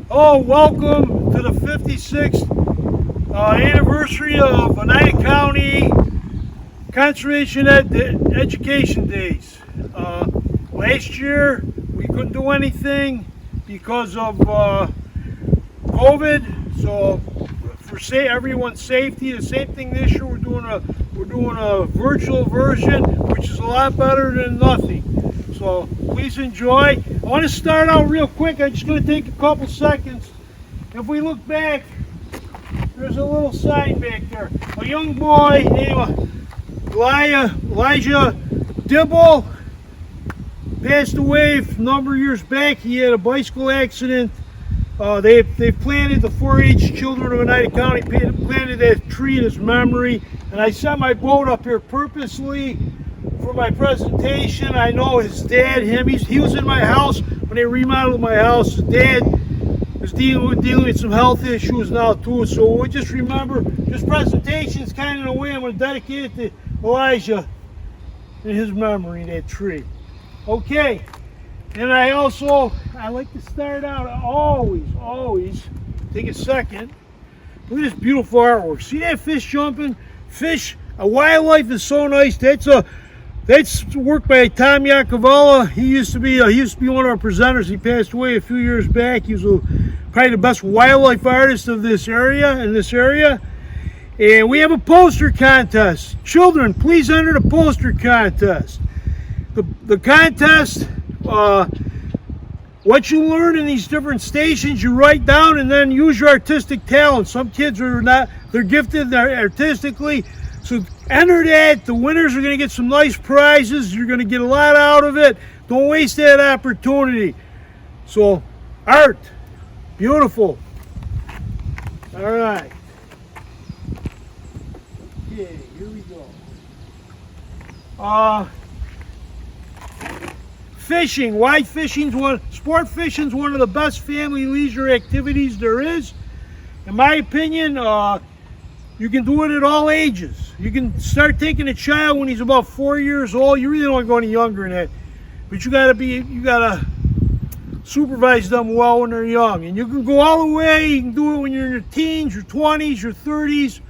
Oh, welcome to the 56th anniversary of Oneida County Conservation Education Days. Last year we couldn't do anything because of COVID, so for everyone's safety, the same thing this year. We're doing a virtual version, which is a lot better than nothing. So please enjoy. I want to start out real quick. I'm just going to take a couple seconds. If we look back, there's a little sign back there. A young boy named Elijah Dibble passed away a number of years back. He had a bicycle accident. They planted, the 4-H children of Oneida County planted that tree in his memory. And I set my boat up here purposely for my presentation. I know his dad, he was in my house when they remodeled my house. His dad is dealing with some health issues now too. So we'll just remember, this presentation is kind of in a way I'm going to dedicate it to Elijah in his memory, that tree. Okay, and I like to start out always, take a second. Look at this beautiful artwork. See that fish jumping? Wildlife is so nice. That's work by Tom Iacovella. He used to be one of our presenters. He passed away a few years back. He was probably the best wildlife artist of this area. And we have a poster contest. Children, please enter the poster contest. The contest, what you learn in these different stations, you write down and then use your artistic talent. Some kids they're gifted artistically. So enter that. The winners are going to get some nice prizes. You're going to get a lot out of it. Don't waste that opportunity. So, art. Beautiful. All right. Okay, here we go. Fishing. Why fishing? Sport fishing is one of the best family leisure activities there is. In my opinion, you can do it at all ages. You can start taking a child when he's about 4 years old. You really don't want to go any younger than that. But you gotta supervise them well when they're young. And you can go all the way. You can do it when you're in your teens, your 20s, your 30s,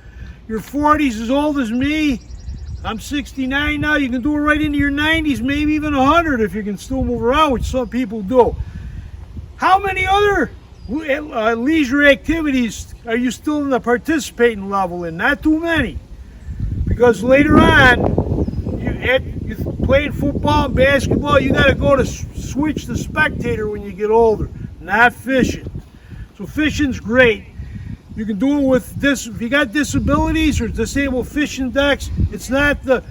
your 40s, as old as me. I'm 69 now. You can do it right into your 90s, maybe even 100 if you can still move around, which some people do. How many other leisure activities are you still in the participating level in? Not too many. Because later on, you playing football and basketball, you got to go to switch to spectator when you get older, not fishing. So fishing's great. You can do it with this. If you got disabilities or disabled fishing decks, it's not the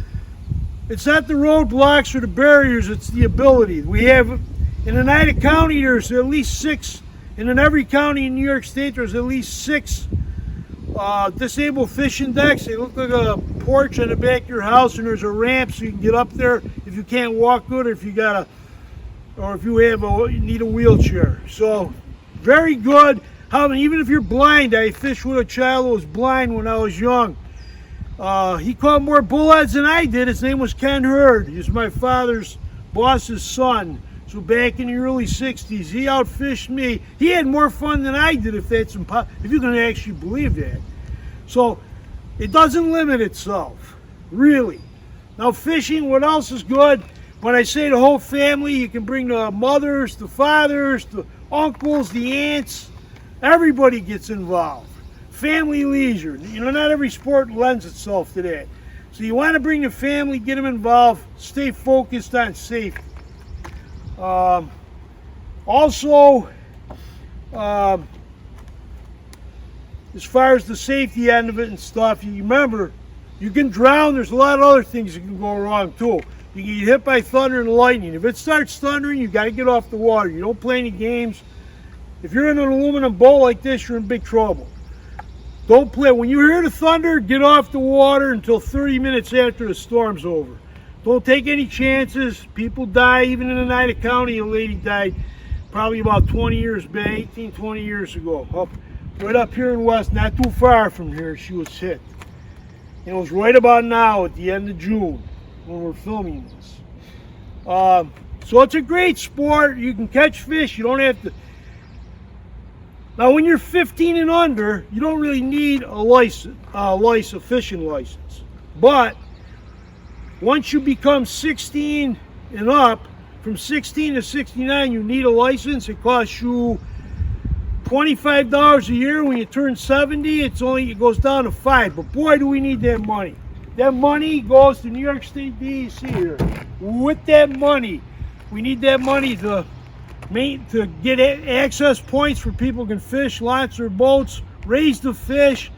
roadblocks or the barriers, it's the ability. We have, in Oneida County, there's at least 6, and in every county in New York State, there's at least 6 disabled fishing decks. They look like a porch on the back of your house, and there's a ramp so you can get up there if you can't walk good, or if you need a wheelchair. So very good. Even if you're blind, I fished with a child who was blind when I was young. He caught more bullheads than I did. His name was Ken Hurd. He was my father's boss's son. So back in the early 60s, he outfished me. He had more fun than I did, if you can actually believe that. So it doesn't limit itself, really. Now fishing, what else is good? When I say the whole family, you can bring the mothers, the fathers, the uncles, the aunts. Everybody gets involved. Family leisure. Not every sport lends itself to that. So you want to bring the family, get them involved, stay focused on safety. Also, as far as the safety end of it and stuff, you remember, you can drown. There's a lot of other things that can go wrong too. You can get hit by thunder and lightning. If it starts thundering, you got to get off the water. You don't play any games. If you're in an aluminum bowl like this, you're in big trouble. Don't play. When you hear the thunder, get off the water until 30 minutes after the storm's over. Don't take any chances. People die. Even in Oneida County, a lady died probably about 20 years back, 18, 20 years ago. Right up here in West, not too far from here, she was hit. And it was right about now, at the end of June, when we're filming this. So it's a great sport. You can catch fish. You don't have to. Now, when you're 15 and under, you don't really need a fishing license. But once you become 16 and up, from 16 to 69, you need a license. It costs you $25 a year. When you turn 70, it goes down to $5. But boy, do we need that money. That money goes to New York State DEC here. With that money, we need that money to get access points for people who can fish lots of boats, raise the fish,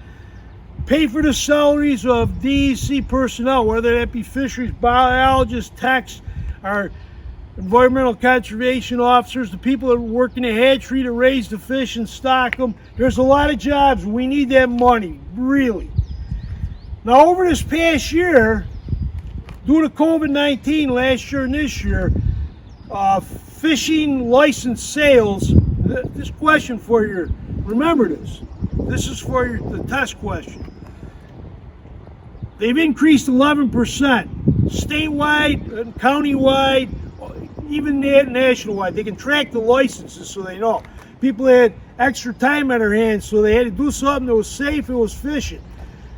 pay for the salaries of DEC personnel, whether that be fisheries biologists, techs, or environmental conservation officers, the people that work in the hatchery to raise the fish and stock them. There's a lot of jobs. We need that money, really. Now, over this past year, due to COVID-19, last year and this year, fishing license sales, this question for you, remember this. This is for the test question. They've increased 11%, statewide and countywide, even nationwide. They can track the licenses so they know. People had extra time on their hands, so they had to do something that was safe. It was fishing.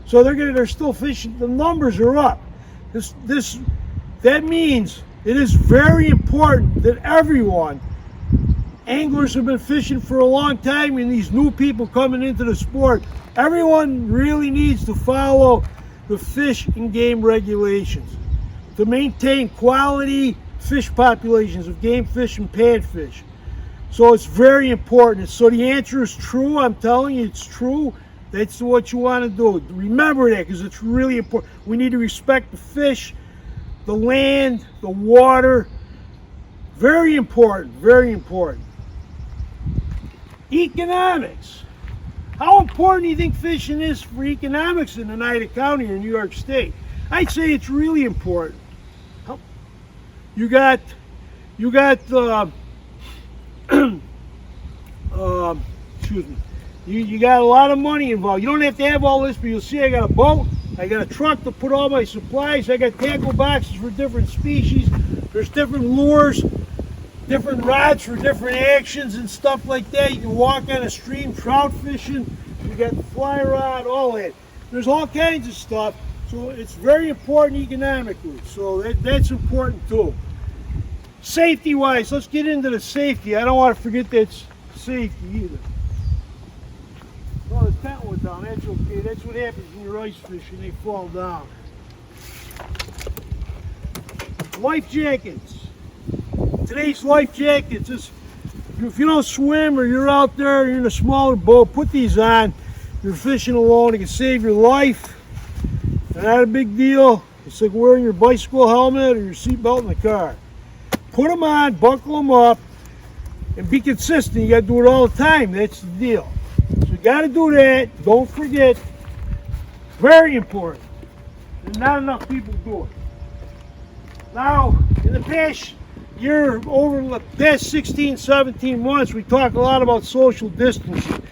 So they're still fishing. The numbers are up. That means it is very important that everyone, anglers have been fishing for a long time, and these new people coming into the sport, everyone really needs to follow the fish and game regulations to maintain quality fish populations of game fish and panfish. So it's very important. So the answer is true. I'm telling you, it's true. That's what you want to do. Remember that, because it's really important. We need to respect the fish, the land, the water. Very important, very important. Economics. How important do you think fishing is for economics in Oneida County or New York State? I'd say it's really important. You got excuse me. You got a lot of money involved. You don't have to have all this, but you'll see I got a boat, I got a truck to put all my supplies, I got tackle boxes for different species, there's different lures, different rods for different actions and stuff like that. You can walk on a stream trout fishing, you got the fly rod, all that. There's all kinds of stuff, so it's very important economically, so that's important too. Safety wise, let's get into the safety. I don't want to forget that safety either. Well, the tent went down, that's okay. That's what happens when you're ice fishing, they fall down. Life jackets. Today's life jackets is, if you don't swim or you're out there, you're in a smaller boat, put these on. You're fishing alone, it can save your life. Not a big deal. It's like wearing your bicycle helmet or your seatbelt in the car. Put them on, buckle them up, and be consistent. You got to do it all the time. That's the deal. So you got to do that. Don't forget. Very important. And not enough people do it. Now, in the past year, over the past 16, 17 months, we talk a lot about social distancing.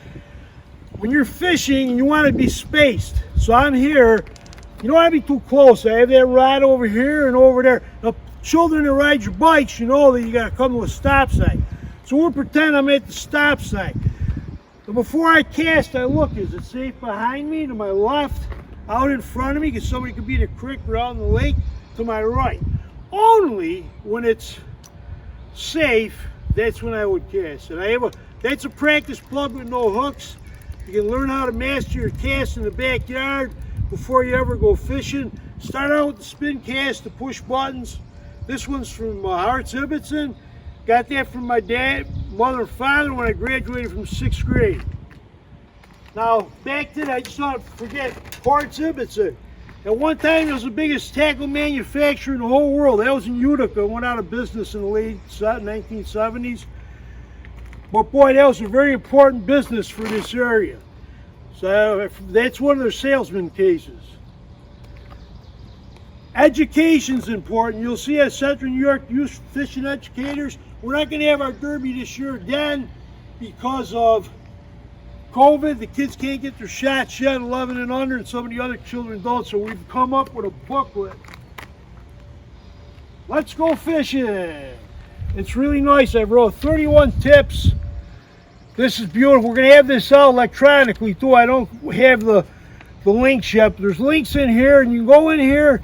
When you're fishing, you want to be spaced. So I'm here. You don't want to be too close. I have that rod over here and over there. Now, children that ride your bikes, you know that you got to come to a stop sign. So we'll pretend I'm at the stop sign. But before I cast, I look, is it safe behind me, to my left, out in front of me, because somebody could be in a creek or out in the lake, to my right. Only when it's safe, that's when I would cast. And that's a practice plug with no hooks. You can learn how to master your cast in the backyard before you ever go fishing. Start out with the spin cast, the push buttons. This one's from Hartz Ibbotson. Got that from my dad, mother, and father when I graduated from 6th grade. Now, back to that, I just don't forget Hartz Ibbotson. At one time, it was the biggest tackle manufacturer in the whole world. That was in Utica. It went out of business in the late 1970s. But boy, that was a very important business for this area. So that's one of their salesman cases. Education's important. You'll see at Central New York Youth Fishing Educators, we're not going to have our derby this year again because of COVID. The kids can't get their shots yet, 11 and under, and some of the other children don't. So we've come up with a booklet. Let's go fishing. It's really nice. I wrote 31 tips This is beautiful. We're going to have this out electronically too. I don't have the links yet, but there's links in here, and you can go in here.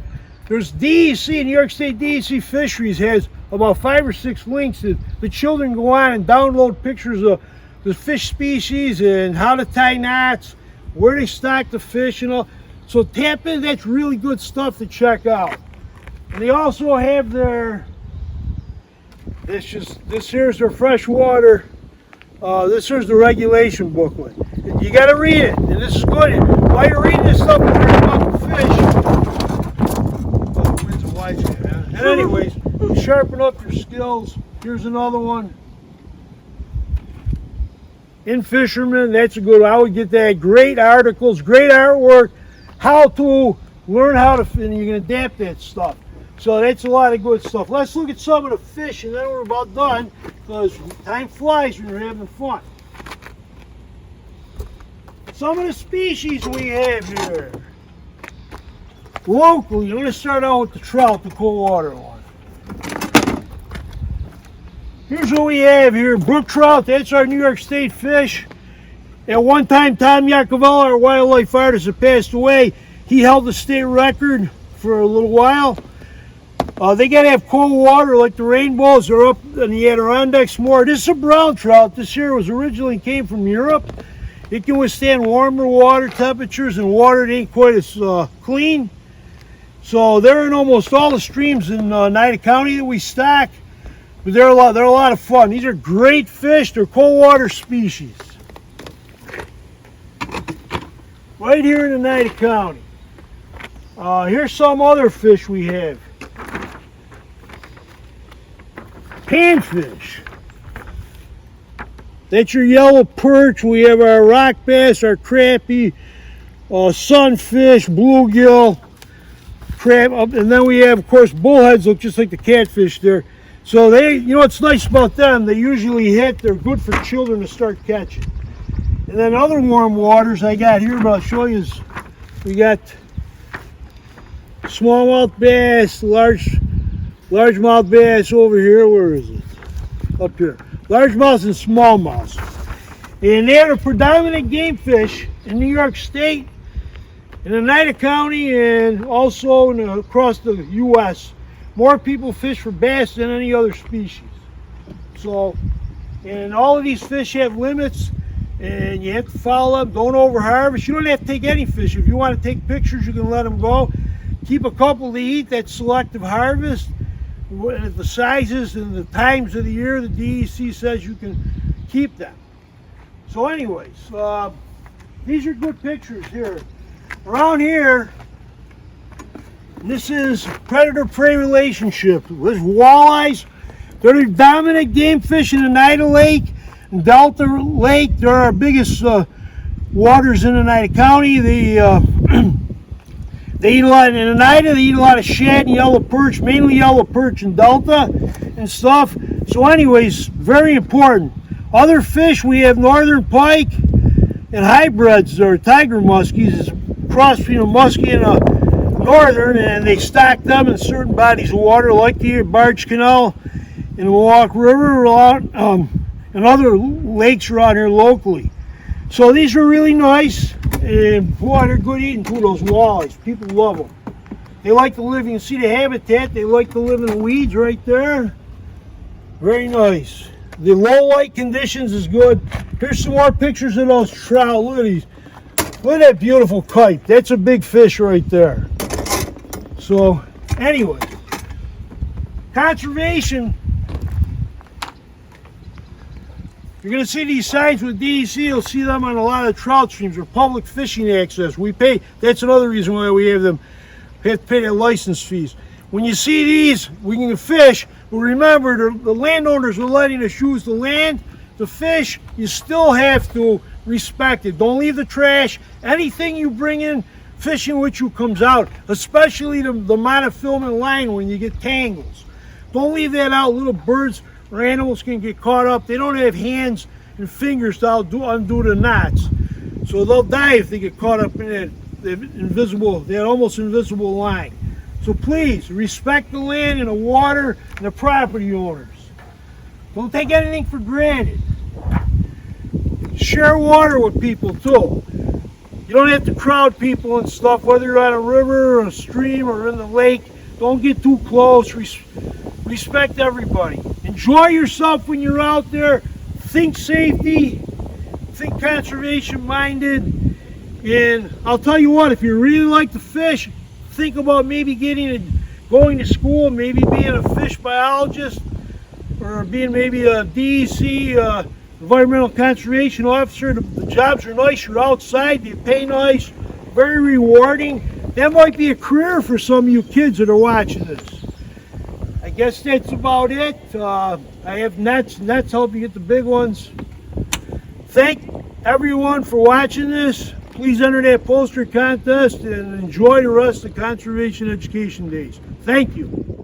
There's DEC, New York State DEC Fisheries has about 5 or 6 links that the children go on and download pictures of the fish species and how to tie knots, where they stock the fish and all. So tap in, that's really good stuff to check out. And they also have their, this here's their freshwater. This is the regulation booklet. You got to read it, and this is good. While you're reading this stuff, you're reading about the fish. Oh, the wind's a wise guy, man. And anyways, you sharpen up your skills. Here's another one. In Fisherman, that's a good one. I would get that. Great articles, great artwork, how to learn how to, and you can adapt that stuff. So that's a lot of good stuff. Let's look at some of the fish, and then we're about done, because time flies when you're having fun. Some of the species we have here. Locally, I'm going to start out with the trout, the cold water one. Here's what we have here. Brook trout, that's our New York State fish. At one time, Tom Iacovella, our wildlife artist, had passed away. He held the state record for a little while. They got to have cold water like the rainbows. They're up in the Adirondacks more. This is a brown trout. This here was originally came from Europe. It can withstand warmer water temperatures and water that ain't quite as clean. So they're in almost all the streams in Oneida County that we stock. But they're a lot of fun. These are great fish. They're cold water species. Right here in Oneida County. Here's some other fish we have. Panfish. That's your yellow perch. We have our rock bass, our crappie, sunfish, bluegill, crab, and then we have, of course, bullheads look just like the catfish there. So they, you know what's nice about them, they usually hit, they're good for children to start catching. And then other warm waters I got here, but I'll show you, we got smallmouth bass, largemouth bass over here. Where is it? Up here. Largemouth and smallmouth. And they're the predominant game fish in New York State, in Oneida County, and also across the U.S. More people fish for bass than any other species. So, and all of these fish have limits, and you have to follow them. Don't overharvest. You don't have to take any fish. If you want to take pictures, you can let them go. Keep a couple to eat. That's selective harvest. The sizes and the times of the year the DEC says you can keep them. So anyways, these are good pictures here. Around here, this is predator-prey relationship. There's walleyes. They're the dominant game fish in Oneida Lake and Delta Lake. They're our biggest waters in Oneida County. They eat a lot in Oneida. They eat a lot of shad and yellow perch, mainly yellow perch and Delta and stuff. So anyways, very important. Other fish, we have northern pike and hybrids, or tiger muskies. It's a cross between a muskie and a northern, and they stock them in certain bodies of water like the Barge Canal and the Mohawk River, and other lakes around here locally. So these are really nice, and boy, they're good eating too, those walleyes. People love them. They like to live, you can see the habitat, they like to live in the weeds right there. Very nice. The low light conditions is good. Here's some more pictures of those trout. Look at these. Look at that beautiful kite. That's a big fish right there. So, anyway, conservation. You're going to see these signs with DEC. You'll see them on a lot of trout streams or public fishing access. We pay. That's another reason why we have them. We have to pay their license fees. When you see these, we can fish. But remember, the landowners are letting us use the land. The fish, you still have to respect it. Don't leave the trash. Anything you bring in fishing with you comes out, especially the monofilament line when you get tangles. Don't leave that out. Little birds or animals can get caught up. They don't have hands and fingers to undo the knots. So they'll die if they get caught up in that almost invisible line. So please, respect the land and the water and the property owners. Don't take anything for granted. Share water with people too. You don't have to crowd people and stuff, whether you're on a river or a stream or in the lake. Don't get too close. Respect everybody. Enjoy yourself when you're out there. Think safety. Think conservation minded. And I'll tell you what, if you really like to fish, think about maybe going to school, maybe being a fish biologist, or being maybe a DEC, environmental conservation officer. The jobs are nice, you're outside, they pay nice, very rewarding. That might be a career for some of you kids that are watching this. I guess that's about it. I have nets, nets help you get the big ones. Thank everyone for watching this. Please enter that poster contest and enjoy the rest of Conservation Education Days. Thank you.